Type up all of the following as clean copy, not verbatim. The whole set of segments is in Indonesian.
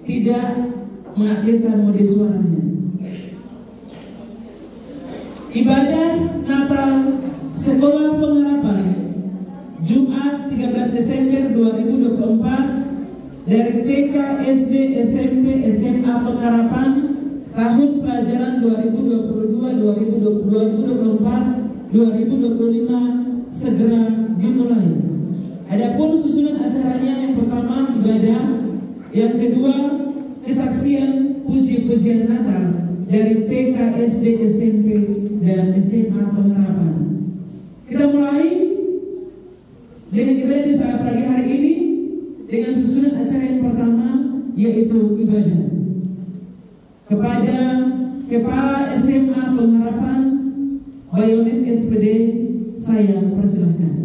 tidak mengaktifkan mode suaranya. Ibadah Natal Sekolah Pengharapan Jumat 13 Desember 2024 dari TK, SD, SMP, SMA Pengharapan tahun pelajaran 2022-2024 segera dimulai. Adapun susunan acaranya, yang pertama ibadah, yang kedua kesaksian puji-pujian Natal dari TK, SD, SMP, dan SMA Pengharapan. Kita mulai dengan ibadah di saat pagi hari ini dengan susunan acara yang pertama, yaitu ibadah. Kepada Kepala SMA Pengharapan Bayonet SPD, saya persilahkan.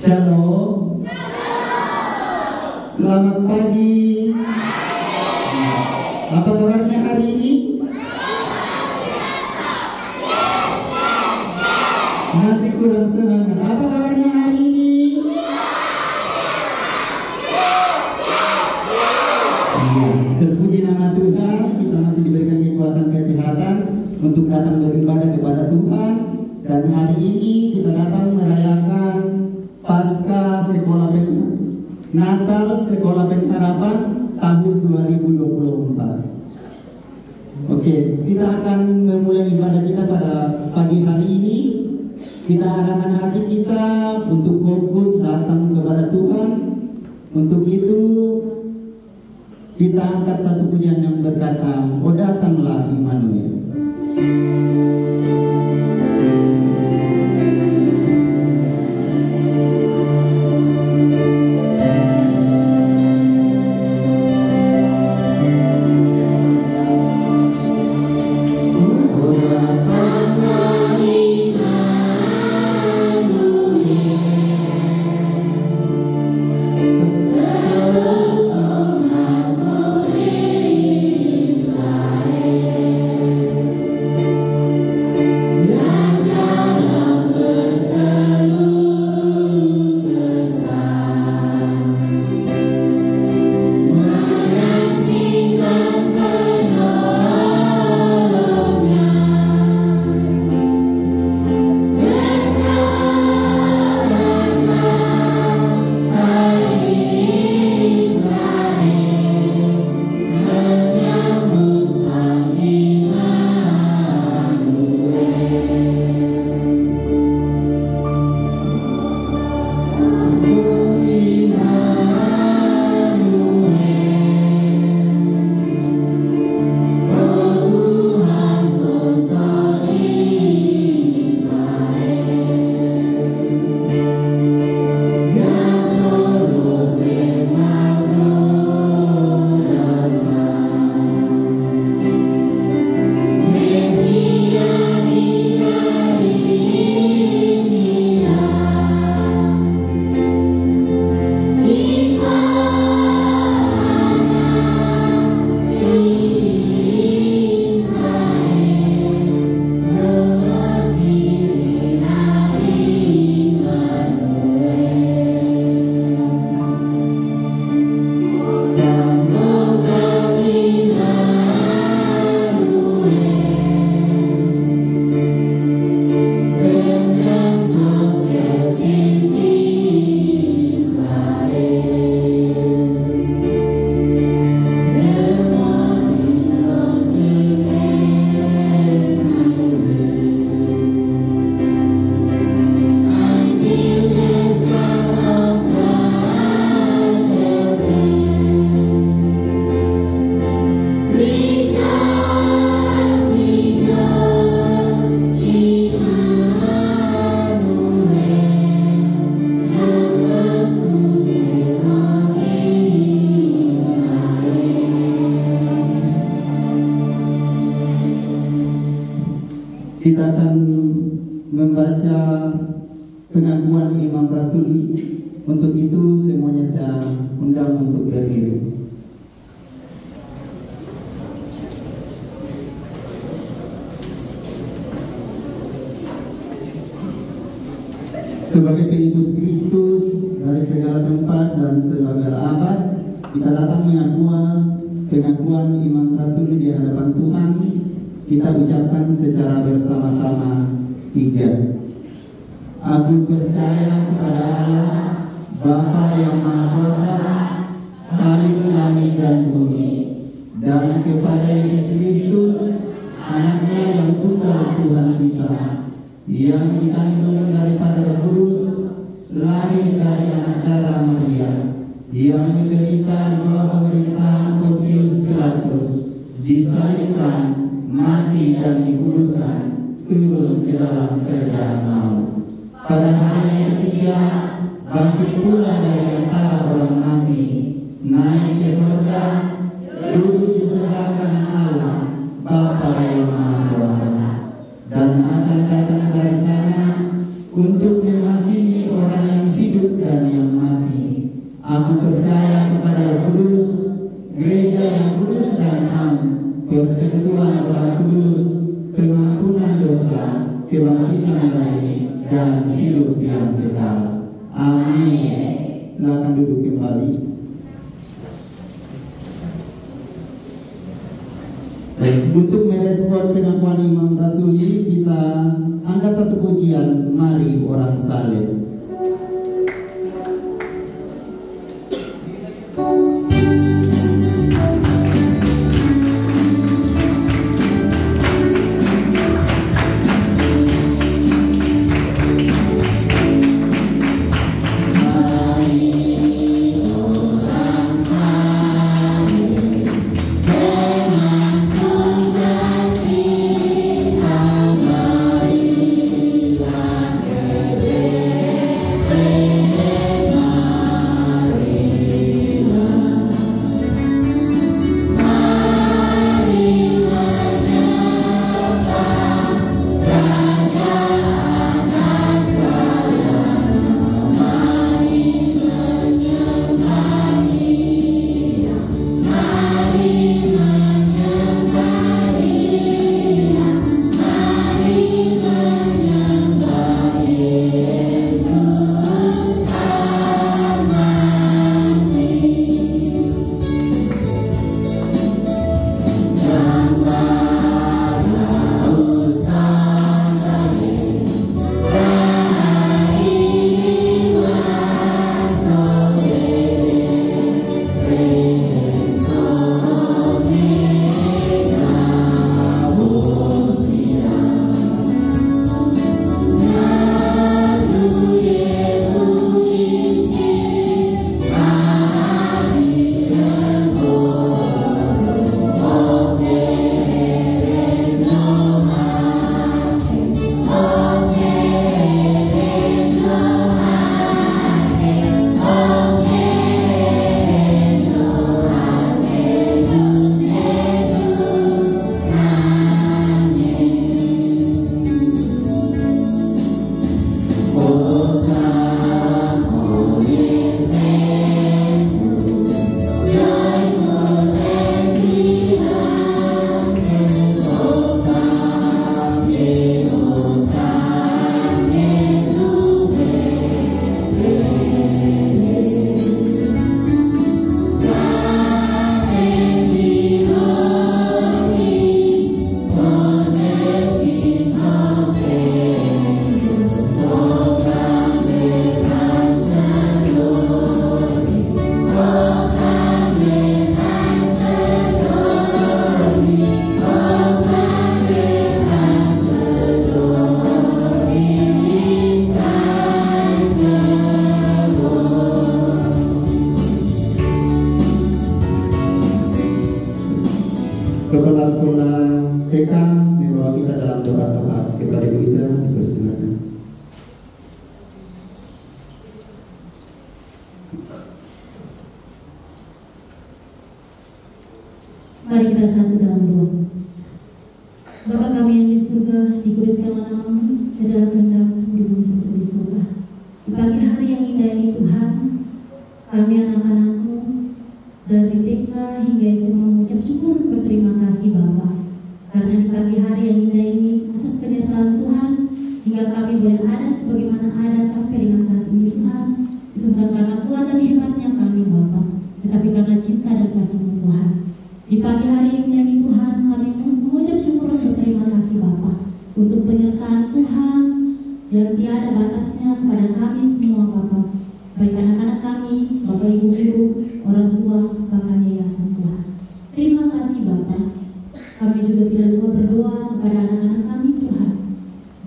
Shalom. Selamat pagi. Apa kabarnya hari ini? Masih kurang semangat. Apa kabarnya hari ini? Terpuji nama Tuhan, kita masih diberikan kekuatan kesehatan untuk datang beribadah kepada Tuhan. Dan hari ini kita datang merayakan Pasca Sekolah Natal Sekolah Pengharapan tahun 2024. Oke, kita akan memulai ibadah kita pada pagi hari ini. Kita arahkan hati kita untuk fokus datang kepada Tuhan. Untuk itu kita angkat satu pujian yang berkata, "Oh datanglah Immanuel." Kita akan membaca pengakuan Imam Rasuli. Untuk itu semuanya saya undang untuk berdiri. sebagai pengikut Kristus dari segala tempat dan segala abad, kita datang pengakuan iman rasul di hadapan Tuhan. Kita ucapkan secara bersama-sama 3. Aku percaya kepada Allah, Bapa yang Maha Kuasa, Khalik langit dan bumi, dan kepada Yesus Kristus, Anaknya yang tunggal Tuhan kita, yang dikandung daripada Roh Kudus, lahir dari anak darah Maria, yang menderita di bawah pemerintahan Pontius Pilatus, disalibkan, mati dan dikuburkan, turun ke dalam kerajaan maut. Pada hari yang ketiga, bangkit pula dari antara orang mati, naik ke surga, duduk di sebelah kanan Allah, Bapa yang Maha Kuasa, dan akan datang dari sana untuk menghakimi orang yang hidup dan yang mati. Aku percaya kepada Roh Kudus, gereja yang kudus dan am, persekutuan Roh Kudus, pengampunan dosa, kebangkitan dari dan hidup yang kekal. Amin. Silakan duduk kembali. Baik, untuk merespon pengakuan Imam Rasuli, kita angkat satu pujian, Mari Orang Saleh. Kepala Sekolah TK membawa kita dalam doa salat. Kepada Ibu Ija, dipersilakan. Mari kita satu dalam doa. Bapa kami yang di surga, dikuduskanlah namamu, jadilah kehendakmu di bumi seperti di surga. Di pagi hari yang indah ini Tuhan, kami anak-anakmu dari TK hingga SMA mengucap syukur berterima kasih Bapa, karena di pagi hari yang indah ini atas penyertaan Tuhan hingga kami boleh ada sebagaimana ada sampai dengan untuk penyertaan Tuhan yang tiada batasnya kepada kami semua Bapa, baik anak-anak kami, Bapak Ibu guru, orang tua, bahkan yayasan Tuhan. Terima kasih Bapa. Kami juga tidak lupa berdoa kepada anak-anak kami Tuhan,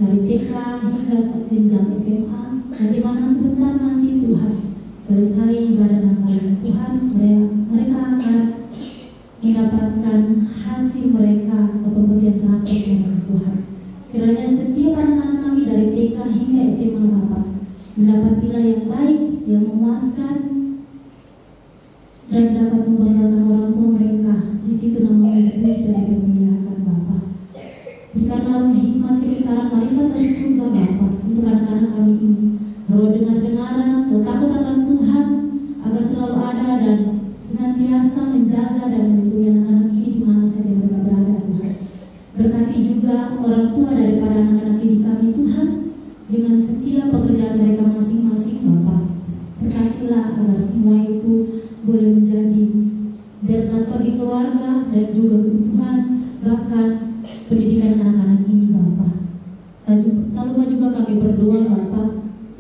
dari TK hingga jenjang SMA, dan di mana sebentar nanti Tuhan selesai ibadah Natal Tuhan, mereka akan mendapatkan hasil mereka atau pembagian rapot dari Tuhan. Kiranya setiap anak-anak kami dari TK hingga SMA Bapak mendapat nilai yang baik, yang memuaskan, dan dapat membanggakan orang tua mereka. Di situ namanya dipuji dan dimuliakan Bapak. Berikanlah roh hikmat kepintaran malaikat dari surga Bapak untuk anak-anak kami ini. Roh dengar-dengaran, roh takut akan Tuhan, agar selalu ada dan senantiasa menjaga dan melindungi anak-anak ini di mana saja mereka berada Tuhan. Berkati juga orang tua daripada anak-anak didik kami Tuhan, dengan setiap pekerjaan mereka masing-masing Bapak. Berkatilah agar semua itu boleh menjadi berkat bagi keluarga dan juga kebutuhan bahkan pendidikan anak-anak ini Bapak. Tak lupa juga kami berdoa Bapak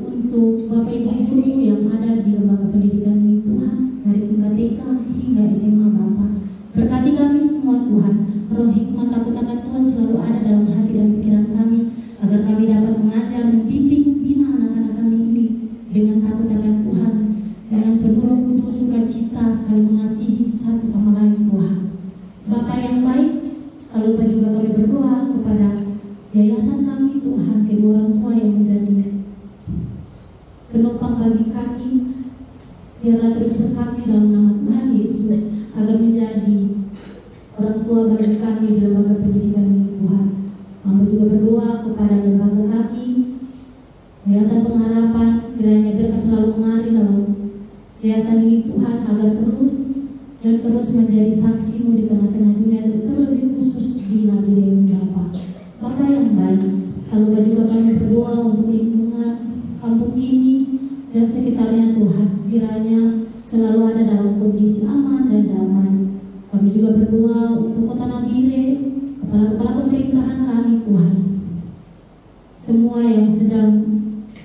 untuk Bapak Ibu guru yang ada di lembaga pendidikan ini Tuhan, dari tingkat TK hingga SMA Bapak. Berkati kami semua Tuhan, roh hikmat takut akan Tuhan selalu ada dalam hati dan pikiran kami, agar kami dapat mengajar, membimbing, membina anak-anak kami ini dengan takut akan Tuhan, dengan penuh roh kudus, sukacita, saling mengasihi satu sama lain Tuhan. Bapa yang baik, tak lupa juga kami berdoa kepada yayasan kami Tuhan, kedua orang tua yang menjadi penopang bagi kami, biarlah terus bersaksi dalam nama Tuhan Yesus, agar menjadi orang tua bagi kami di lembaga pendidikan ini Tuhan. Kami juga berdoa kepada lembaga kami, Yayasan Pengharapan, kiranya berkat selalu mengalir dalam yayasan ini Tuhan, agar terus menjadi saksi-Mu di tengah-tengah dunia, terlebih khusus di Nabila ini Bapa. Bapa yang baik, tak lupa juga kami berdoa untuk lingkungan kampung ini dan sekitarnya Tuhan, kiranya selalu ada dalam kondisi aman dan damai. Kami juga berdoa untuk kota Nabire, kepala-kepala pemerintahan kami Tuhan, semua yang sedang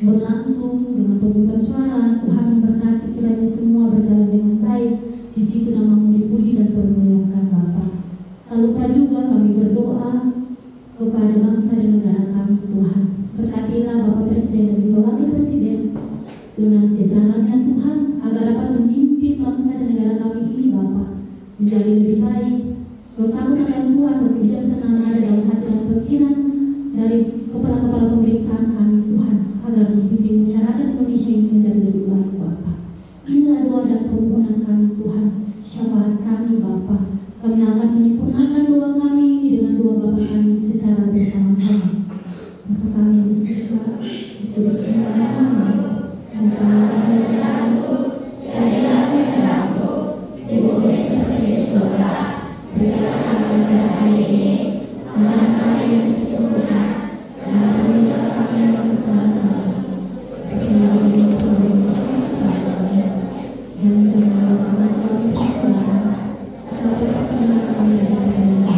berlangsung dengan pemungutan suara, Tuhan memberkati, kiranya semua berjalan dengan baik. Di situ nama-Mu dipuji dan dimuliakan Bapa. Tak lupa juga kami berdoa kepada bangsa dan negara kami Tuhan. Berkatilah Bapak Presiden dan juga Wakil Presiden dengan sejajarannya Tuhan, agar dapat memimpin bangsa dan negara kami ini Bapa menjadi lebih baik. Roh takut akan Tuhan, roh kebijaksanaan ada dalam hati dan pikiran dari kepala-kepala pemerintahan kami Tuhan, agar memimpin masyarakat Indonesia ini menjadi lebih baik Bapa. Inilah doa dan permohonan kami Tuhan, syafaat kami Bapa. Kami akan menyempurnakan doa kami ini dengan doa Bapa kami secara bersama-sama. Bapa kami yang di surga, dikuduskanlah namamu, dan kerajaan-Mu, jadilah kehendak-Mu di bumi seperti di surga. Berikanlah kami pada hari ini makanan kami yang secukupnya, dan ampunilah kami yang kesalahan kami, seperti kami mengampuni kesalahan-kesalahan, dan janganlah kami mengampuni kesalahan, tetapi kesalahan kami dari dunia.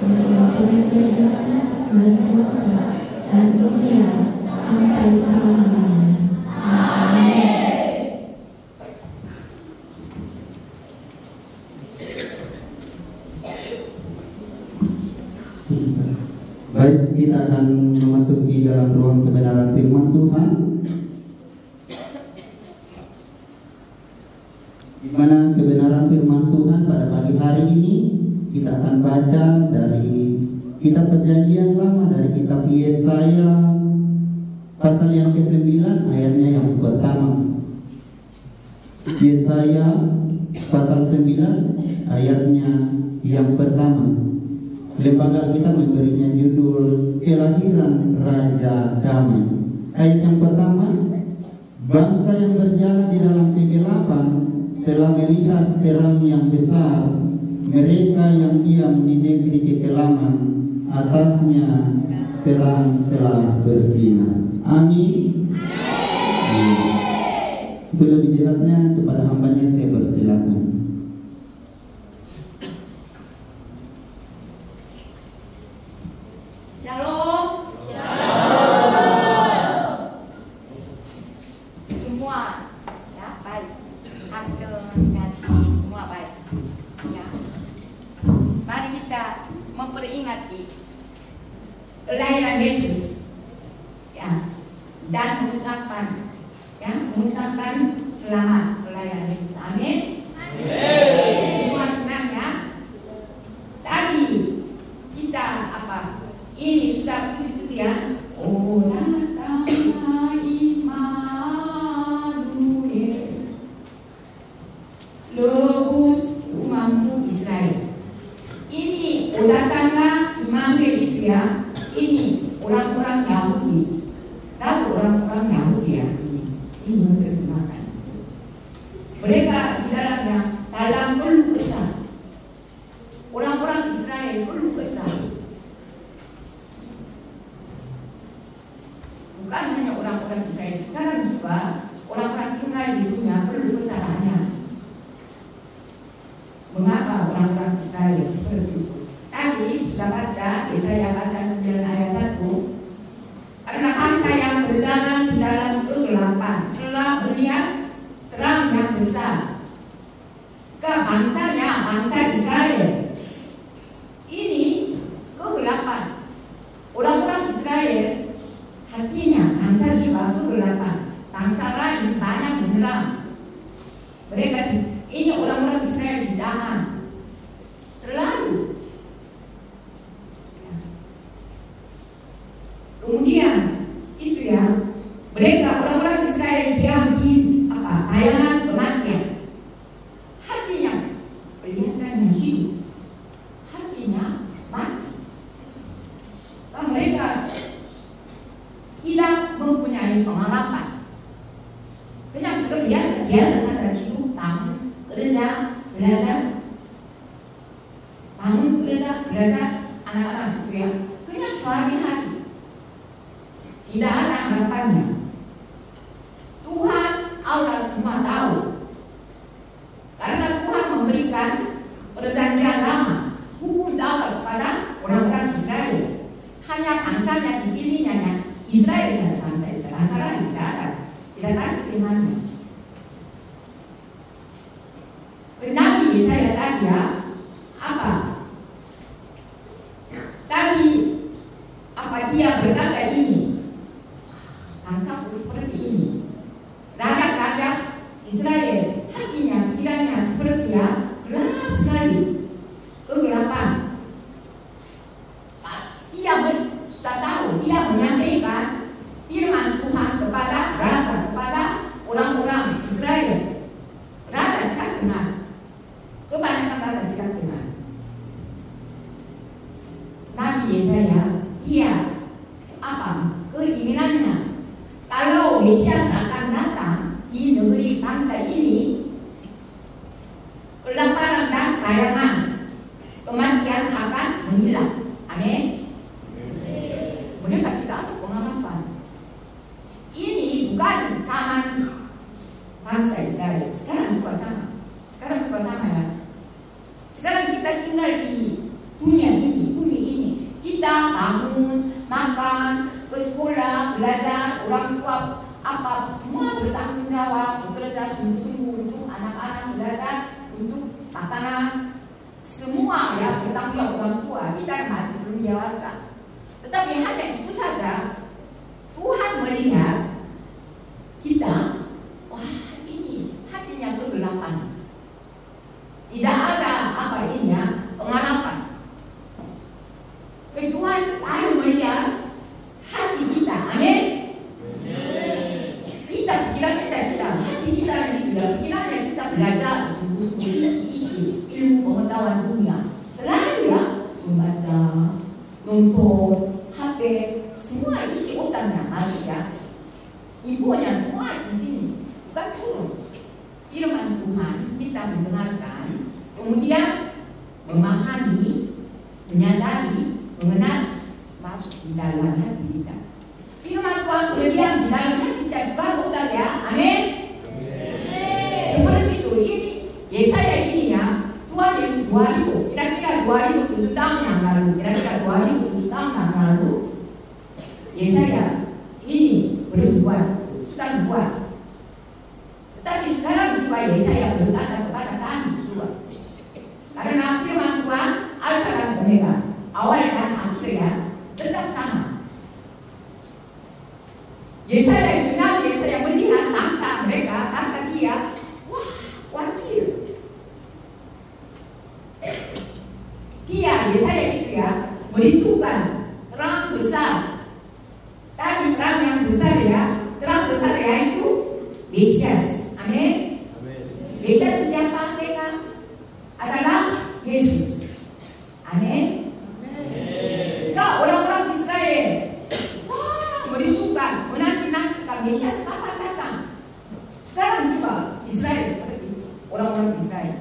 Kami mengampuni kerajaan dan kuasa dan kemuliaan sampai selama-lamanya. Amin. Baik, kita akan memasuki dalam ruang kebenaran firman Tuhan, di mana kebenaran firman Tuhan pada pagi hari ini kita akan baca dari kitab Perjanjian Lama, dari kitab Yesaya pasal yang ke-9 ayatnya yang pertama. Yesaya pasal 9 ayatnya yang pertama. Lembaga kita memberinya judul Kelahiran Raja Damai. Ayat yang pertama, bangsa yang berjalan di dalam kegelapan telah melihat terang yang besar. Mereka yang diam di negeri kekelaman, atasnya terang telah bersinar. Amin. Itu lebih jelasnya kepada hambanya saya persilakan. Shalom. memperingati kelahiran Yesus, ya, dan mengucapkan selamat kelahiran Yesus. Amin. Semua senang ya. Tadi kita ini sudah puji-pujian. Oh, datanglah Immanuel, lebus umatmu Israel. Ini datanglah Immanuel itu ya. Ini orang-orang Yahudi. Tahu orang-orang Yahudi ya. Ini menerjemahkan. Mereka di dalam peluh kesah. Orang-orang Israel peluh kesah. Bukan hanya orang-orang Israel, sekarang juga orang-orang tinggal di dunia perlu kesalahannya. Mengapa orang-orang Israel seperti itu? Tadi sudah baca Yesaya pasal 9 ayat 1. Karena bangsa yang berjalan di dalam kegelapan telah melihat terang yang besar. Ke bangsanya, bangsa Israel. Ini kegelapan. Orang-orang Israel hatinya, bangsa juga kegelapan. Bangsa lain banyak menyerang. Mereka ini orang-orang Israel ditahan selalu. Kemudian itu ya, mereka orang-orang Israel diam di bayangan kematian. Hatinya kelihatannya hidup, hatinya mati. Dan mereka tidak mempunyai pengalaman. Hanya biasa saja hidup, bangun, kerja, belajar, bangun, kerja, belajar, anak-anak itu ya. Hanya sehari-hari. Tidak ada harapannya. Tuhan Allah semua tahu. Karena Tuhan memberikan perjanjian lama, hukum Taurat kepada orang-orang Israel. Hanya bangsanya dipilihnya Israel saja, bangsa Israel. Bangsa lain tidak ada, tidak kasih imannya. Nabi Yesaya tadi ya, tadi dia berkata ini. Bangsaku seperti ini. Rakyat-rakyat Israel hatinya, pikirannya seperti ya, gelap sekali, kegelapan. Dia sudah tahu, dia menyampaikan firman Tuhan kepada raja, kepada orang-orang Israel. Raja tidak dengar, kebanyakan raja tidak dengar. Nabi Yesaya, dia keinginannya? Kalau Mesias akan datang di negeri bangsa ini, kelaparan dan kayangan, kematian akan menghilang. Amin. Mereka tidak ada pengalaman. Ini bukan zaman bangsa Israel. Sekarang juga sama. Ya. Sekarang kita tinggal di dunia ini, bumi ini. Kita bangun, makan, ke sekolah, belajar, orang tua semua bertanggung jawab, bekerja sungguh-sungguh untuk anak-anak belajar, untuk makanan, semua ya bertanggung jawab orang tua. Kita masih belum dewasa, tetapi hanya itu saja. Tuhan melihat kita, wah ini hatinya kegelapan, tidak ada pengalaman. Tuhan selalu melihat hati kita. Amin. Pikiran kita, hati kita pikirannya kita belajar sungguh-sungguh isi ilmu pengetahuan dunia. Selalu ya membaca, nonton, HP, semua isi otaknya masuk ya. Ibunya semua di sini, bukan turun. Firman Tuhan kita mendengarkan, kemudian memahami, menyadari, mengenal, masuk di dalam hati kita. Firman Tuhan kemudian di dalam hati kita bukan otak ya. Amin. Seperti itu. Ini Yesaya ini ya, Tuhan Yesus 2000, kira-kira 2007 tahun yang lalu, Yesaya ini berbuat, sudah dibuat. Tetapi sekarang juga Yesaya berkata kepada kami juga, karena firman Tuhan Alfa dan Omega, awal dan akhirnya tetap sama. Yesaya melihat bangsa mereka, bangsa dia, wah, khawatir. Yesaya itu ya merindukan terang besar. Tadi terang yang besar ya, terang besar ya itu Mesias. Amin. Mesias siapa mereka? Adalah Yesus. Amin. Nah, orang-orang Israel, wah, merindukan, menanti-nantikan Mesias kapan datang. Sekarang juga Israel seperti itu, orang-orang Israel.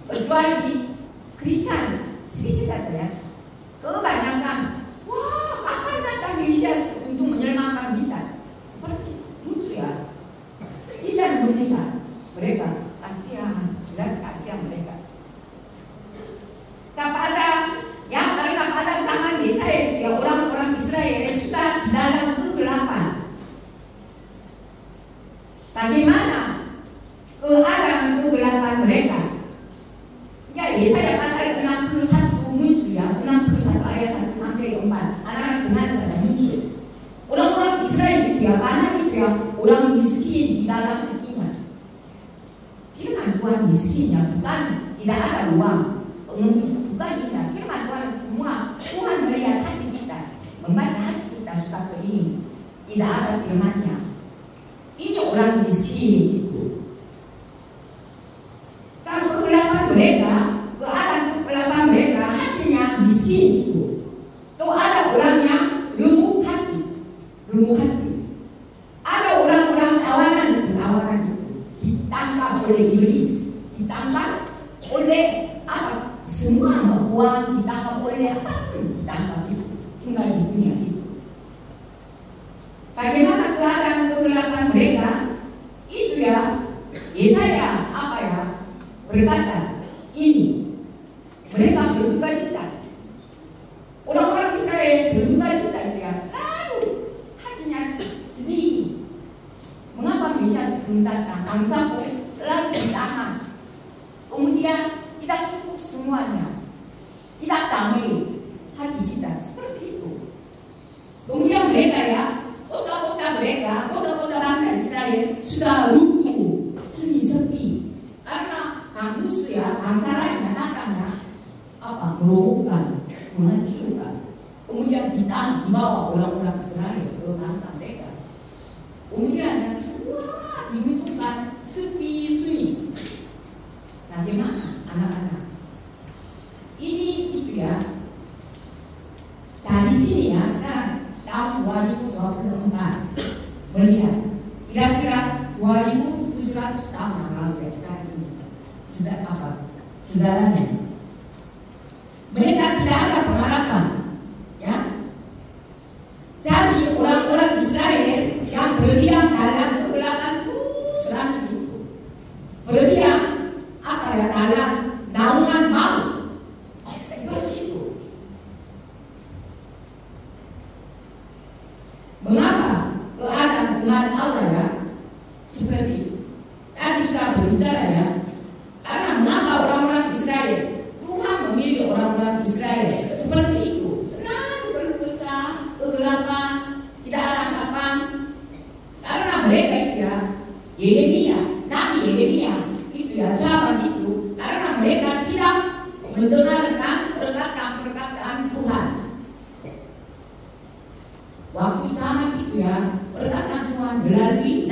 Kecuali Kristen sedikit saja ya. Kebanyakan, wah, kapan datang Mesias untuk menyelamatkan kita? Seperti lucu ya. Tidak melihat mereka, kasihan, jelas kasihan mereka. Kepada zaman Yesaya ya, orang-orang Israel sudah dalam kegelapan. Bagaimana keadaan kegelapan mereka? Ya, Yesaya pasal 61 muncul ya, 61 ayat 1 sampai 4. Anak-anak benar saja muncul. Orang-orang Israel itu ya, banyak itu ya, orang miskin di dalam hatinya. Firman Tuhan miskin ya, bukan tidak ada uang. Bukan kita, firman Tuhan semua. Tuhan melihat hati kita, membaca hati kita suka kering. Tidak ada firman-Nya. Ini orang miskin itu. Kalau kegelapan mereka, keadaan kegelapan mereka, hatinya miskin itu. Tuh ada orang yang lumpuh hati. Ada orang-orang tawanan itu ditangkap oleh iblis, ditangkap oleh apa? Semua uang ditangkap oleh apapun ditangkap itu, tinggal di dunia itu. Bagaimana keadaan kegelapan mereka? Itu ya, Yesaya apa ya? Berkata, ini mereka berduka cita. Orang-orang Israel berduka cita itu ya, selalu hatinya sedih. Mengapa Mesias belum datang? Bangsa selalu ditahan. Kemudian kita cukup semuanya, tidak damai hati kita seperti itu. Kemudian mereka ya, kota-kota mereka, kota-kota bangsa Israel sudah runtuh, sepi-sepi karena musuh ya, bangsa lainnya datangnya apa? Merobohkan, menghancurkan. Kemudian ditahan, dibawa orang-orang Israel ke bangsa mereka. Kemudian semua dibutuhkan sepi sunyi. Bagaimana anak-anak? Ini itu ya. Dari sini ya sekarang tahun 2024 melihat kira-kira 2.700 tahun yang lalu ya sekarang ini. Sudah apa? Saudaranya. Mereka tidak ada pengharapan, ya. Jadi orang-orang Israel yang berdiam dalam kegelapan selama itu, berdiam apa ya, dalam naungan maut seperti itu. Mengapa keadaan umat Allah ya seperti itu? Tadi sudah berbicara ya, karena mengapa orang-orang Israel, Tuhan memilih orang-orang Israel seperti itu, selalu berkeluh kesah, kegelapan, tidak ada harapan. Karena mereka itu ya, Yeremia, Nabi Yeremia itu ya, zaman itu, karena mereka tidak mendengarkan perkataan Tuhan. Waktu zaman itu ya, perkataan Tuhan melalui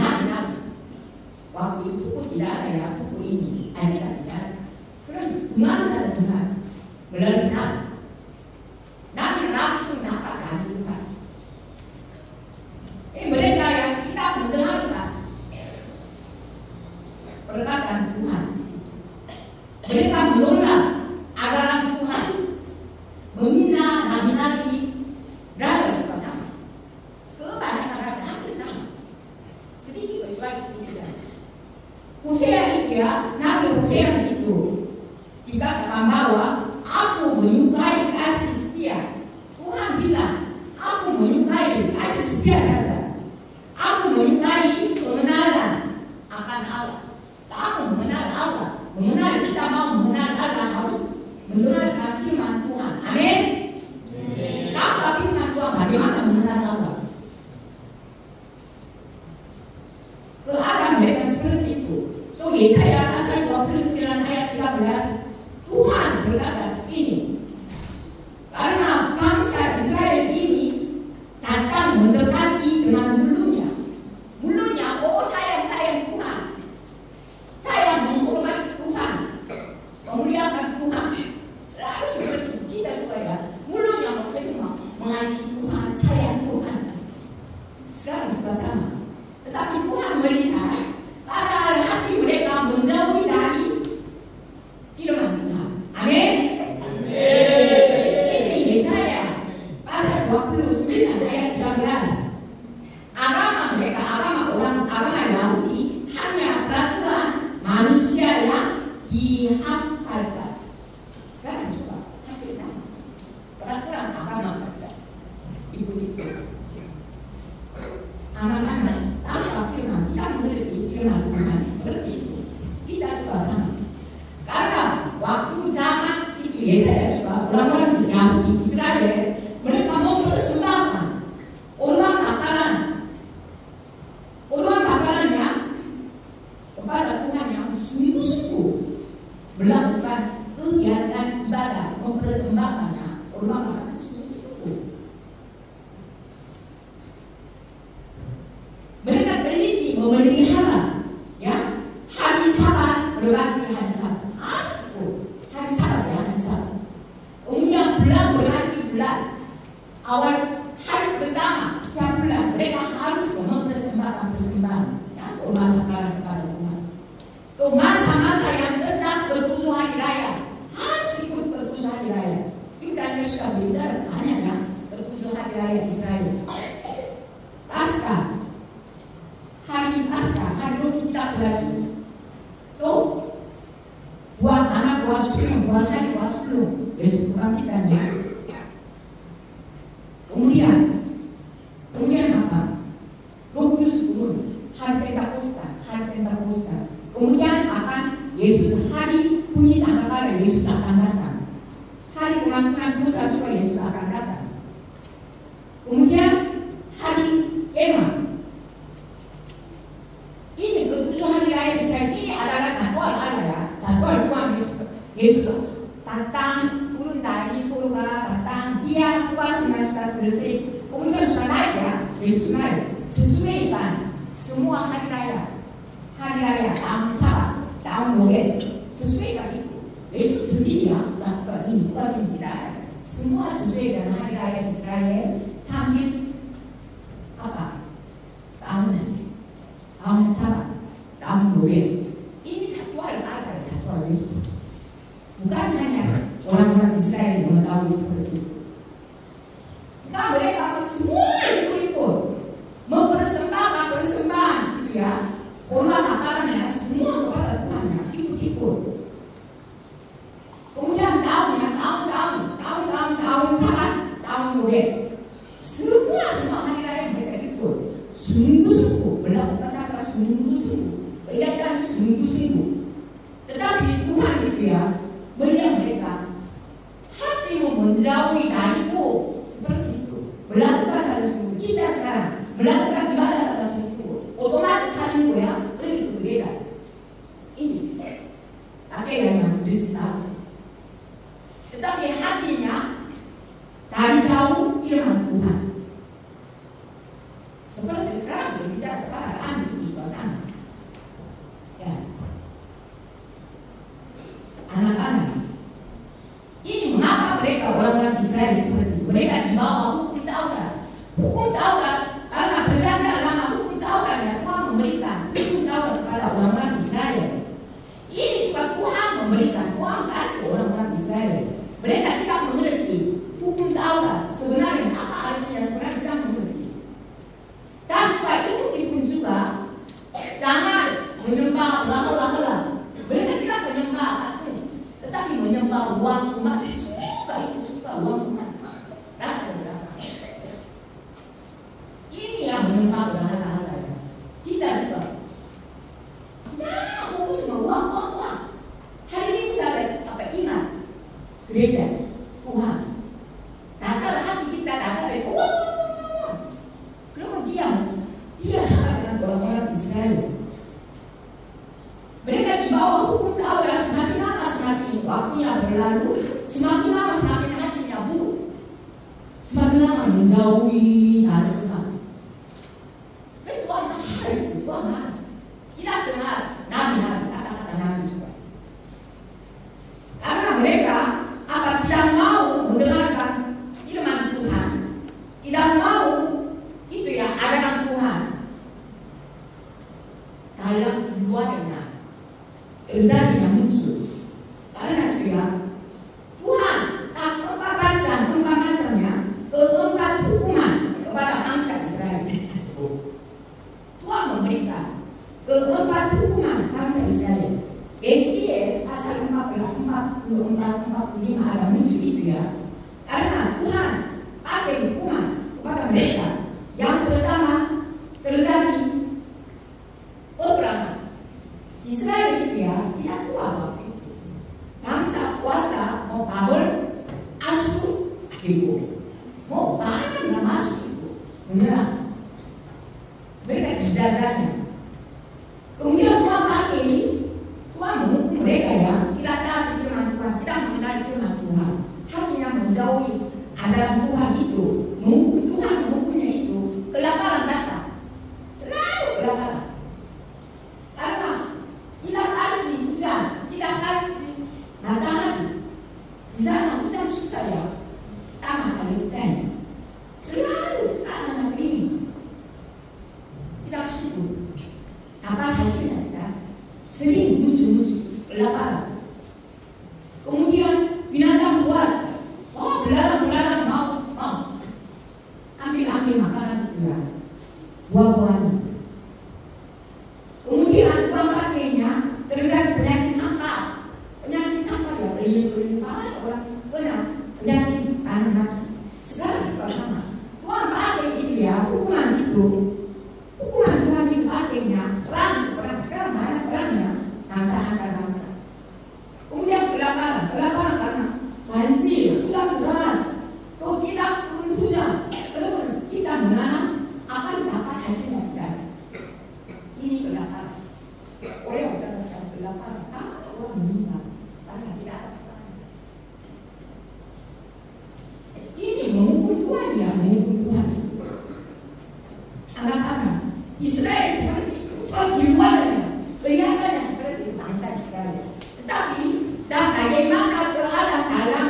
rumah makan sungguh-sungguh. Mereka teliti memelihara, ya, hari Sabat berarti hari Sabat harus ikut hari Sabat, ya, hari Sabat. Kemudian bulan berarti bulan awal hari pertama setiap bulan mereka harus mempersembahkan persembahan, ya, rumah makan kepada Tuhan. Ke masa-masa yang tetap ke-7 hari raya harus ikut ke-7 hari raya. Kita sudah berbicara banyak, ya, ke-7 hari raya Israel. Paskah, hari Paskah, hari roti tidak beragi. Tuh, buat anak buah sulung, buat hari buah sulung, Yesus bukan kita, ya. Kemudian apa? Roh Kudus turun, hari Pentakosta. Kemudian akan Yesus, hari bunyi sangkakala Yesus akan datang. Hari pengampunan dosa juga Yesus akan datang. Kemudian hari Ema. Ini ke-7 hari raya Israel ini adalah jadwal Allah, ya. Jadwal Tuhan Yesus datang, turun dari surga, datang, dia puasnya sudah selesai. Kemudian sudah naik, ya, Yesus naik. Sesuai dengan semua hari raya, tahun Sabat, tahun Noel, sesuai dengan itu. Yesus sendiri, ya, melakukan ini, puasa tidak ada. Semua sesuai dengan hari raya Israel sambil apa? Tahun Sabat, tahun Noel. Ini jadwal Allah, jadwal Yesus. Bukan hanya orang-orang Israel mengetahui seperti itu. Nah, mereka semua ikut mempersembahkan persembahan, gitu, ya. Orang makanannya semua kepada Tuhan, ya, ikut. Kemudian tahun Sabat, tahun Noel. Semua hari raya mereka ikut. Sungguh-sungguh melakukan kata sungguh-sungguh, kelihatan sungguh-sungguh. Tetapi Tuhan itu, ya, melihat mereka hatimu menjauhi dariku, seperti itu. Melakukan saja sungguh. Kita sekarang melakukan ibadah saja sungguh. Otomatis hatimu, ya, pergi ke gereja. Ini pakaian yang bersinar. Tetapi hatinya dari jauh firman Tuhan. Seperti sekarang berbicara kepada kami di suasana, ya. Anak-anak, ini mengapa mereka orang-orang Israel seperti itu? Mereka di bawah hukum Taurat. Hukum Taurat, karena perjanjian lama hukum Taurat, ya, Tuhan memberikan hukum Taurat kepada orang-orang Israel. Ini juga Tuhan memberikan, Tuhan kasih orang-orang Israel. Mereka tidak mengerti hukum Taurat sebenarnya apa artinya, sebenarnya tidak mengerti. Dan supaya itu pun juga jangan menyembah berhala-hala. Mereka tidak menyembah patung, tetapi menyembah uang emas. Suka uang emas. Ini yang menyembah berhala-hala. Kita juga. Ya, fokus sama uang. Hari ini saya ingat gereja Tuhan. Dasar hati kita, dasar dari uang. Belum dia sama dengan orang-orang Israel. Mereka di bawah hukum Taurat, semakin lama semakin waktunya berlalu, semakin lama semakin hatinya buruk, semakin lama menjauhi dari Tuhan. Tapi Tuhan marah. Tidak dengar nabi-nabi, kata-kata nabi juga. Karena mereka tidak mau mendengarkan firman Tuhan, tidak mau itu, ya, ajaran Tuhan. Dalam keduanya terjadinya muncul. Karena itu, ya, Tuhan tak empat macamnya, keempat hukuman kepada bangsa Israel. Tuhan memberikan keempat hukuman bangsa Israel. Yeskiel pasal 44-45 ada muncul itu, ya. Karena Tuhan pakai hukuman kepada mereka. Yang pertama terjadi peperangan. Israel itu, ya, tidak kuat waktu itu. Bangsa kuasa mau Babel, Asyur, mau banyak yang masuk itu menyerang. Mereka dijajahnya. Kemudian Tuhan pakai ini, Tuhan menghukum mereka, ya, tidak tahu firman Tuhan, tidak mengenal firman Tuhan. Hatinya menjauhi mengetahui ajaran Tuhan itu, Tuhan mempunyai itu, kelaparan datang. Selalu kelaparan. Karena kita kasih hujan, kita kasih matahari. Di sana hujan susah ya, tanah Palestina. Selalu tanah negeri. Kita syukur. Apa hasilnya? Ya? Sering muncul kelaparan. Kemudian binatang buas, belalang mau ambil makanan itu ya, buah-buahan. Kemudian buang pakainya terjadi penyakit sampah ya, keliling-keliling orang kena penyakit tanah mati. Sekarang juga sama. Buang pakai itu ya, hukuman Tuhan itu pakainya perang sekarang banyak perangnya bangsa antar bangsa. Kemudian kelaparan karena banjir, hujan deras. Kalau kita turun hujan, kalau kita menanam, akan dapat hasilnya tidak. Ini kelaparan. Orang sudah sekarang kelaparan, orang meninggal karena tidak ada makanan. Ini menghukum Tuhan ya, menghukum Tuhan itu. Anak-anak Israel seperti itu, di luarnya kelihatannya seperti bangsa Israel. Tetapi dan bagaimana keadaan dalam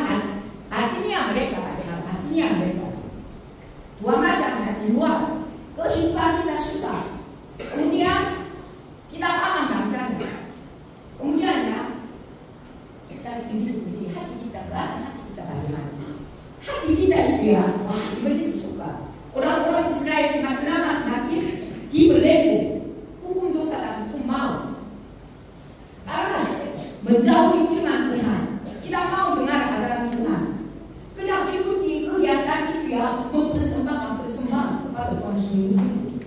hatinya mereka, dua macam di luar kehidupan kita susah, kemudian kita paham bangsanya, kemudian ya kita sendiri hati kita bagaimana, hati kita itu ya, wah ini suka. Orang-orang Israel semakin lama semakin dibelenggu hukum dosa dan hukum maut. Karena menjauhi firman Tuhan, tidak mau dengar ajaran Tuhan, tidak ikuti kegiatan itu ya, mempersembahkan kepada Tuhan sungguh-sungguh.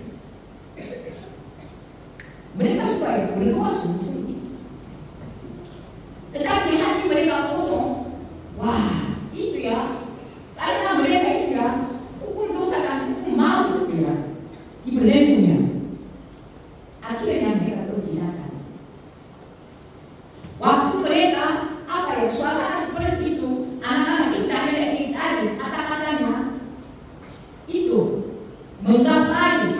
Mereka supaya berdoa sungguh-sungguh, tetapi hati mereka kosong. Wah itu ya, karena mereka itu ya hukum dosa dan hukum maut itu ya dibelenggunya. Akhirnya mereka kebinasaan. Waktu mereka suasana seperti itu, anak-anak kita yang dicari kata-katanya itu menggapai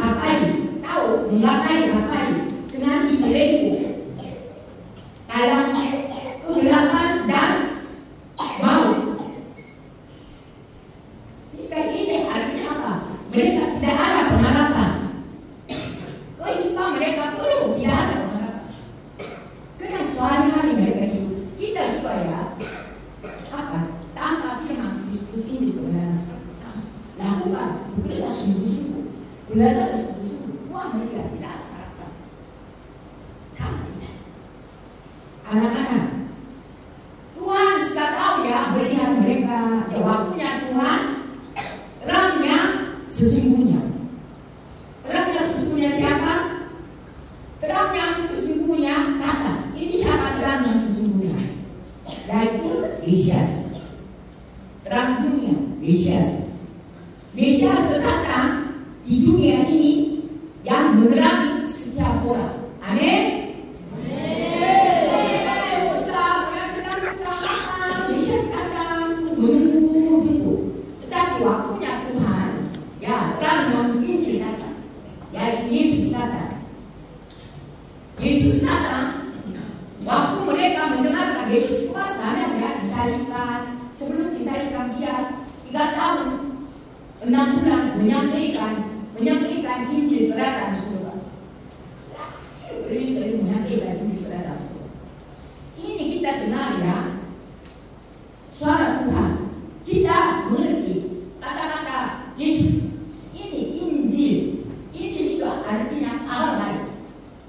dengan dibelenggu dalam kegelapan dan maut. Ini artinya apa? Mereka tidak ada pengharapan. Kehidupan mereka penuh tidak ada pengharapan. Karena sehari-hari mereka hidup. Kita juga ya, tanpa firman Kristus ini kebenaran seperti sama. Lakukan, bekerja sungguh-sungguh, belajar sungguh-sungguh. Wah mereka tidak ada harapan. Sama. Anak-anak, Tuhan sudah tahu ya, melihat mereka. Ya waktunya Tuhan, terangnya sesungguhnya. Terangnya sesungguhnya siapa? Terangnya sesungguhnya kata. Ini siapa terang yang sesungguhnya? Yaitu Mesias, terang dunia, Mesias datang di dunia ini yang menerangi setiap orang. Amin. Mesias datang menunggu, tetapi waktunya Tuhan, ya terang yang Injil datang, yaitu Yesus datang. Waktu mereka mendengarkan Yesus itu banyak ya, disalibkan. Sebelum disalibkan dia 3 tahun 6 bulan menyampaikan Injil kerajaan surga. Selalu menyampaikan Injil kerajaan surga. Ini kita dengar ya, suara Tuhan. Kita mengerti kata-kata Yesus. Ini Injil. Injil itu artinya kabar baik.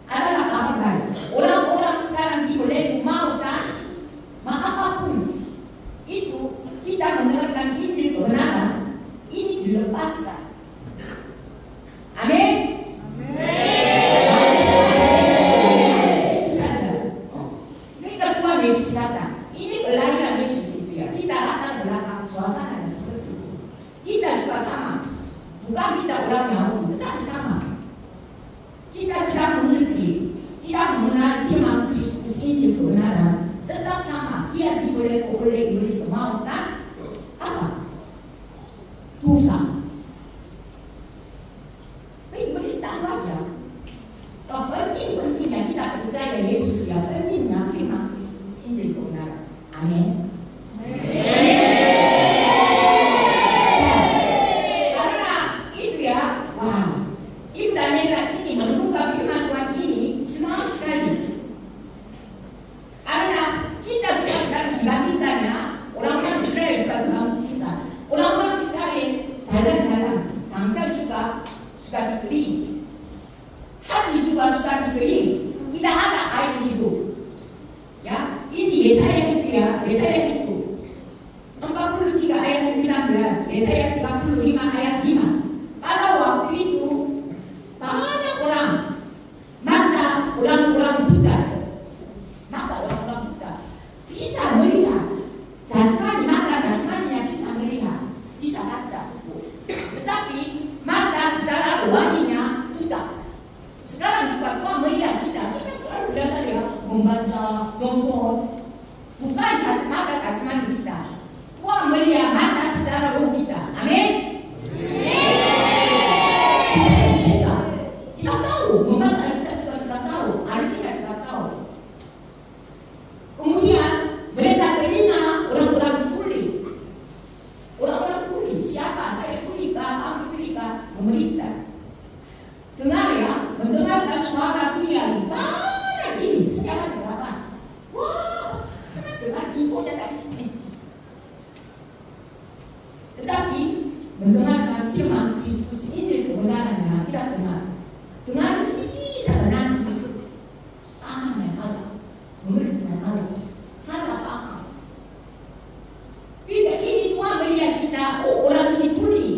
Adalah kabar baik. Orang-orang sekarang dibelenggu mau dan apapun itu, kita mendengarkan Injil kebenaran ini dilepaskan. Amin. Itu saja. Kita Tuhan Yesus datang. Ini kelahiran Yesus itu ya. Kita latar belakang suasana seperti itu. Kita juga sama. Bukan kita orang Yahudi, tetapi sama. Kita tidak mengerti, tidak mengenal firman Kristus Injil kebenaran, tetap sama. Dia dibelenggu oleh iblis mau dan apa? dosa. Ini setangkap ya. Pentingnya kita percaya Yesus ya, pentingnya firman Kristus Injil kebenaran. Amin. Karena itu ya, wah, Daniel ini membuka firman Tuhan ini senang sekali. Karena kita juga sedang dibangkitkannya, orang-orang Israel juga membantu kita. Orang-orang Israel jalan-jalan, bangsa juga sudah diberi. Hati juga sudah diberi, tidak ada air hidup. Ya, ini Yesaya itu ya, Yesaya itu 43 ayat 19, Yesaya 35 ayat 5. Pada waktu itu banyak orang, maka orang-orang Buddha bisa melihat jasmani, maka jasmaninya bisa melihat, bisa baca. Tetapi mata secara rohaninya tidak. Sekarang juga Tuhan melihat kita selalu belajar ya, membaca, nonton, bukan mata jasmani kita. Tuhan melihat mata secara roh kita. Amin. Kita tahu, membaca kita juga sudah tahu, artinya kita tahu. Kemudian mereka terima orang-orang tuli. Orang-orang tuli, siapa? Saya tuli kah? Kamu tuli kah? Memeriksa. Dengar ya, mendengarkan suara Tuhan banyak ini, siapa berapa? Wah, dengan infonya dari sini. Tetapi mendengarkan firman Kristus Injil kebenarannya tidak dengar. Dengar sedikit saja nanti. Pahamnya salah, mengertinya salah, salah paham. Ini Tuhan melihat kita, oh orang ini tuli.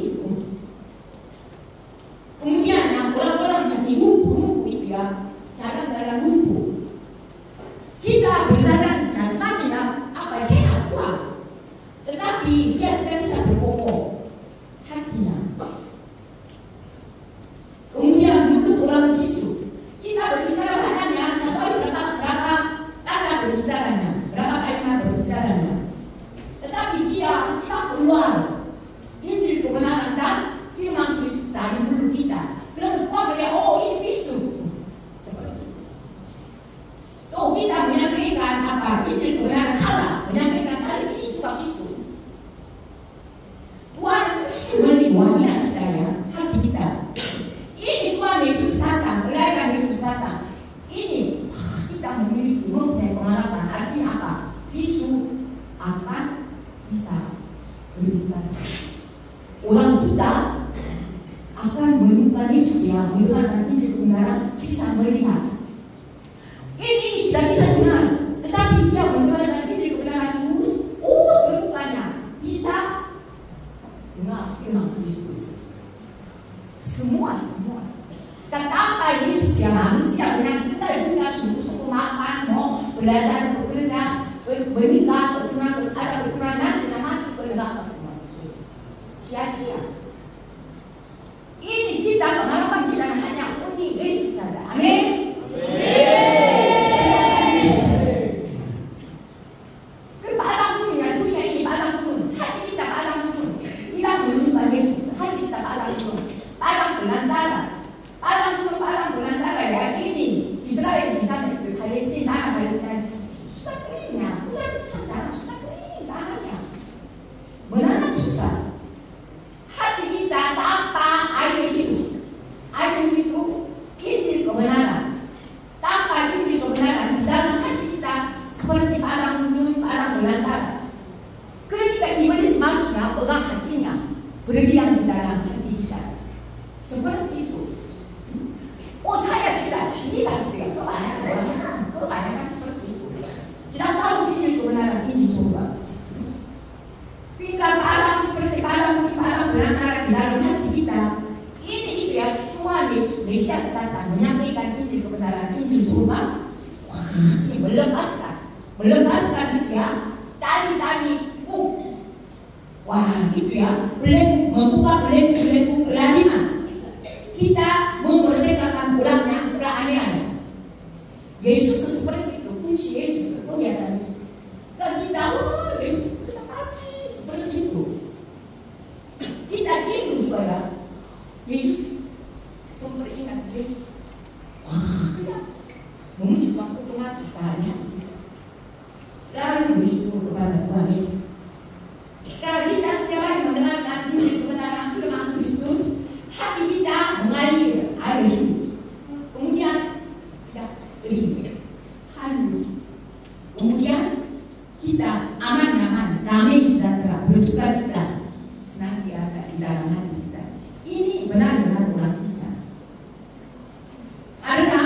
Kemudian orang-orang yang lumpuh itu ya, jalan-jalan lumpuh. Kita berjalan jasmaninya apa sehat kuat, tetapi dia tidak bisa berkokoh hatinya. Kemudian mulut orang bisu. Kita berbicara banyak, satu hari berapa kata berbicaranya, berapa kalimat berbicaranya. Tetapi dia tidak keluar Injil kebenaran dan firman Kristus dari mulut kita. Karena Tuhan melihat, oh ini bisu. Seperti itu. Tuh kita menyampaikan apa? Injil kebenaran salah. Menyampaikan salah ini juga bisu. Tuhan sering melihat kita ya, hati kita. Ini Tuhan Yesus datang, pelayanan Yesus datang. Ini kita mempunyai pengharapan. Artinya apa? Bisu akan bisa berbicara. Orang kita akan menemukan Yesus yang mendengarkan Injil kebenaran, bisa melihat. Ini tidak bisa dengar, tetapi dia mendengarkan Injil kebenaran terus. Oh, terbukanya bisa dengar firman Kristus. Semua. Dan tanpa Yesus yang manusia dengan kita juga sungguh-sungguh makan, mau belajar, bekerja, menikah, ada keturunan, dan mati ke neraka semua. Sia-sia. Ini kita pengalaman kita hanya unik Yesus saja. Amin. Padang gunung ya, dunia ini padang gunung. Hati kita padang gunung. Kita menyembah Yesus. Hati kita padang gunung. Padang belantara. Padang gunung, padang belantara ya. Ini Israel di sana, Palestina, sudah keringnya. Sudah kering tanahnya. Menanam susah. Hati kita tanpa air hidup. Air hidup, Injil kebenaran. Tanpa Injil kebenaran, di dalam hati kita seperti padang gunung, padang belantara. Kalau kita diberi masuknya, pegang hatinya, berdiam di dalam hati kita. Seperti itu. Oh saya tidak ya, kebanyakan seperti itu. Kita tahu Injil kebenaran, Injil surga. Kita padang seperti padang belantara di dalam hati kita. Ini itu ya, Tuhan Yesus Mesias datang menyampaikan Injil kebenaran, Injil surga. Wah, ini melepaskan itu ya, tali-tali wah itu ya, membuka belenggu kelaliman. Kita memerdekakan orangnya, keaneh-aneh. Yesus seperti itu, kunci Yesus, kelihatan Yesus. Dan kita, Yesus kita kasih seperti itu. Kita di dalam hati kita. Ini benar-benar luar biasa. Karena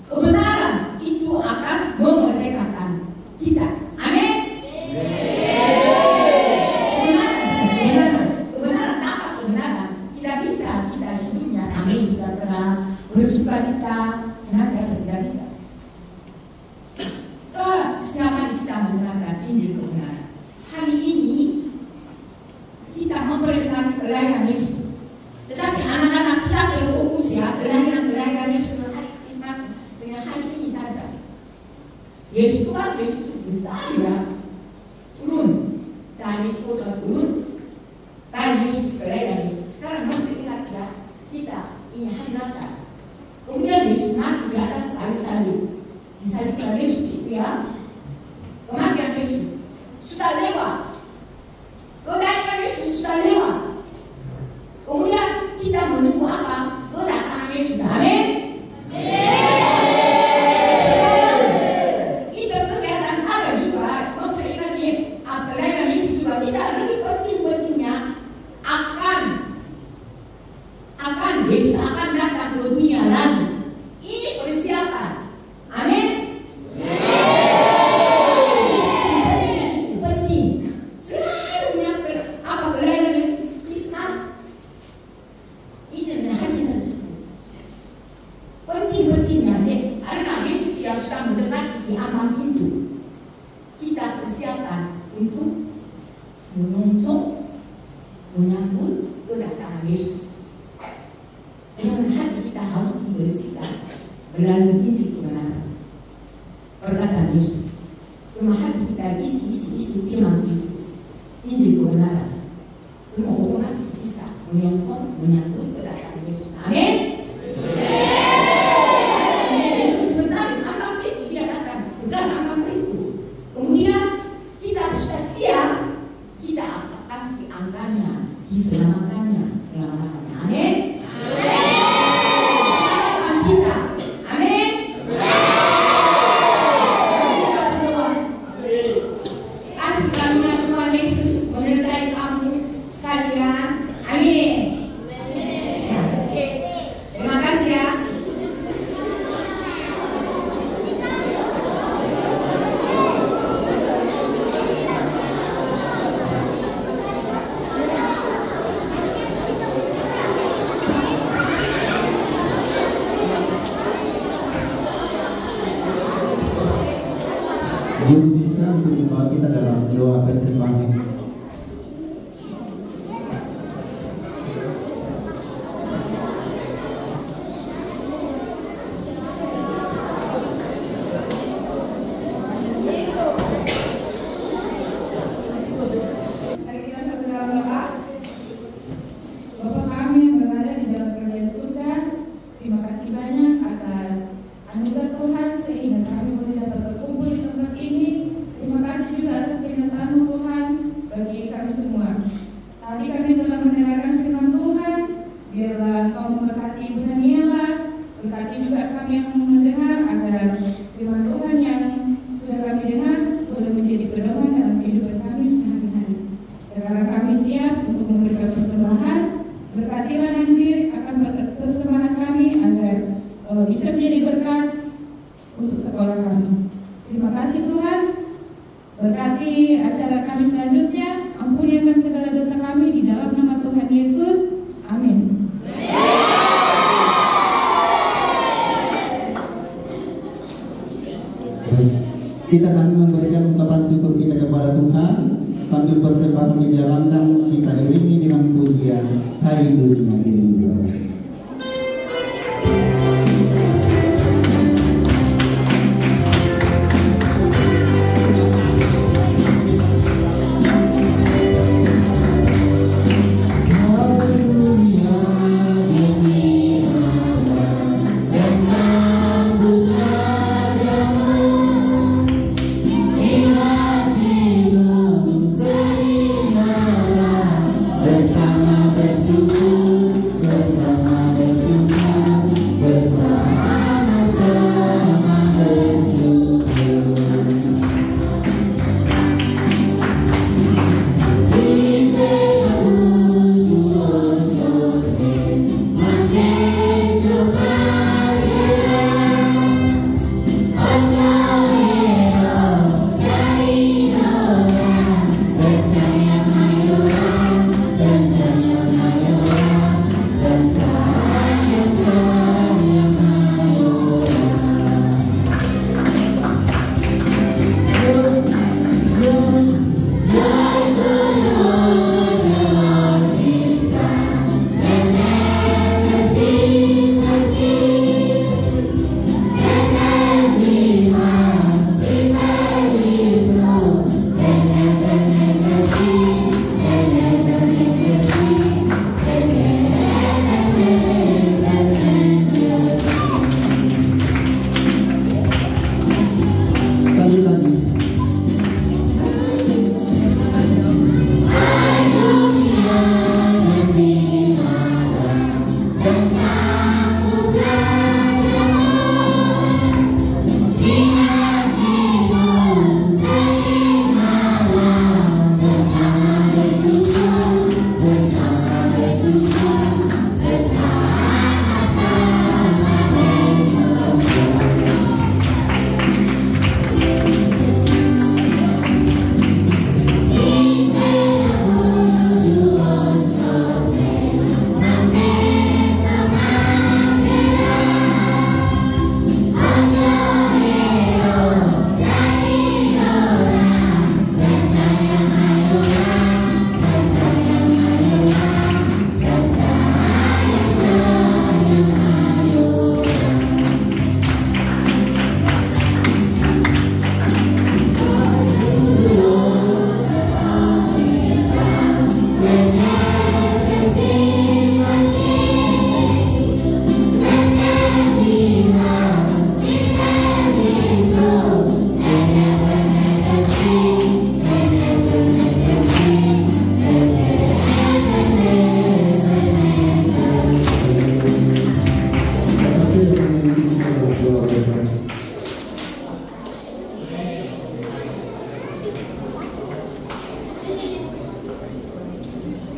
kebenaran itu akan memerdekakan kita. Amin. Kebenaran apa kebenaran? Tidak bisa kita hidupnya damai sejahtera, bersuka cita, senantiasa tidak bisa. Setiap hari kita mendengarkan Injil kebenaran. Hari ini kita memperingati kelahiran Yesus. Tetapi anak-anak kita terfokus ya kelahiran Yesus dengan hari Krismas dengan hari ini saja. Yesus pas Yesus besar ya, turun dari kota turun. Dari Yesus kelahiran Yesus. Sekarang memperingati ya kita ini hari Natal. Kemudian Yesus mati di atas kayu salib. Disalibkan Yesus itu ya. Kematian Yesus sudah lewat. Kelahiran Yesus sudah lewat. Kemudian kita menunggu apa? Kedatangan Yesus. Amin. Itu kegiatan ada juga memperingati kelahiran Yesus juga. Kita lebih penting-pentingnya akan Yesus akan datang ke dunia lagi. Ini persiapan. Amin. Menyambut kedatangan Yesus. Dengan hati kita harus dibersihkan melalui Injil kebenaran. Perkataan Yesus. Cuma hati kita isi firman Yesus. Injil kebenaran. Cuma otomatis bisa menyongsong menyambut kedatangan Yesus. Amin. Yesus sebentar apa itu dia datang. Bukan apa itu. Kemudian kita sudah siap. Kita akan dianggapnya. Diselamatkannya, selama-lamanya. Amin. Harapan kita. Amin. Kita berdoa. Kasih karunia Tuhan Yesus menyertai kamu sekalian. Amin. Ya, oke. Terima kasih ya. Guru Sisna untuk membawa kita dalam doa persembahan. Mari kita satu dalam doa. Bapa kami yang berada di dalam kerajaan surga, terima kasih banyak atas anugerah Tuhan sehingga kami boleh dapat berkumpul di tempat ini. Terima kasih juga atas peringahan-Mu Tuhan bagi kami semua. Tadi kami telah mendengarkan firman Tuhan, biarlah Kau memberkati Ibu Daniela, berkati juga kami yang mendengar agar firman Tuhan yang sudah kami dengar boleh menjadi pedoman dalam kehidupan kami sehari-hari. Sekarang kami siap untuk memberikan persembahan. Berkatilah nanti akan persembahan kami agar bisa menjadi berkat untuk sekolah kami. Terima kasih Tuhan. Berkati acara kami selanjutnya. Ampuni akan segala dosa kami di dalam nama Tuhan Yesus. Amin. Kita akan memberikan ungkapan syukur kita kepada Tuhan. Sambil persembahan dijalankan, kita iringi dengan pujian Hai Dunia Dirimu. Terima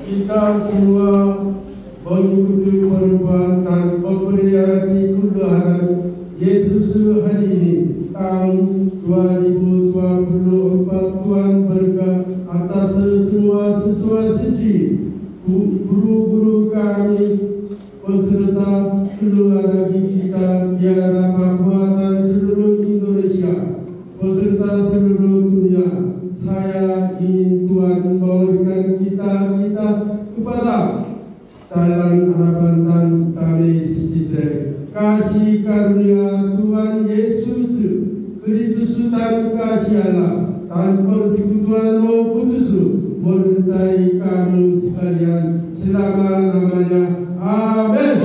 kita semua mengikuti perubahan dan pemberian kebenaran Yesus hari ini tahun 2024. Tuhan berkah atas semua siswa siswi, guru-guru kami, beserta keluarga kita di arah Papua dan seluruh Indonesia, beserta seluruh dunia. Saya ingin Tuhan memberikan kita kepada dalam harapan dan damai sejahtera. Kasih karunia Tuhan Yesus Kristus dan kasih Allah dan persekutuan Roh Kudus menyertai kamu sekalian selama-lamanya. Amin.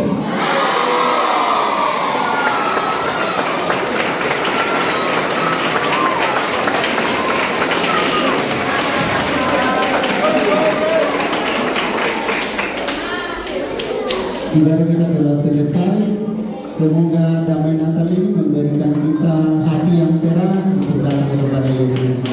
Ibadah kita telah selesai. Semoga damai Natal ini memberikan kita hati yang cerah untuk datang kepada Yesus.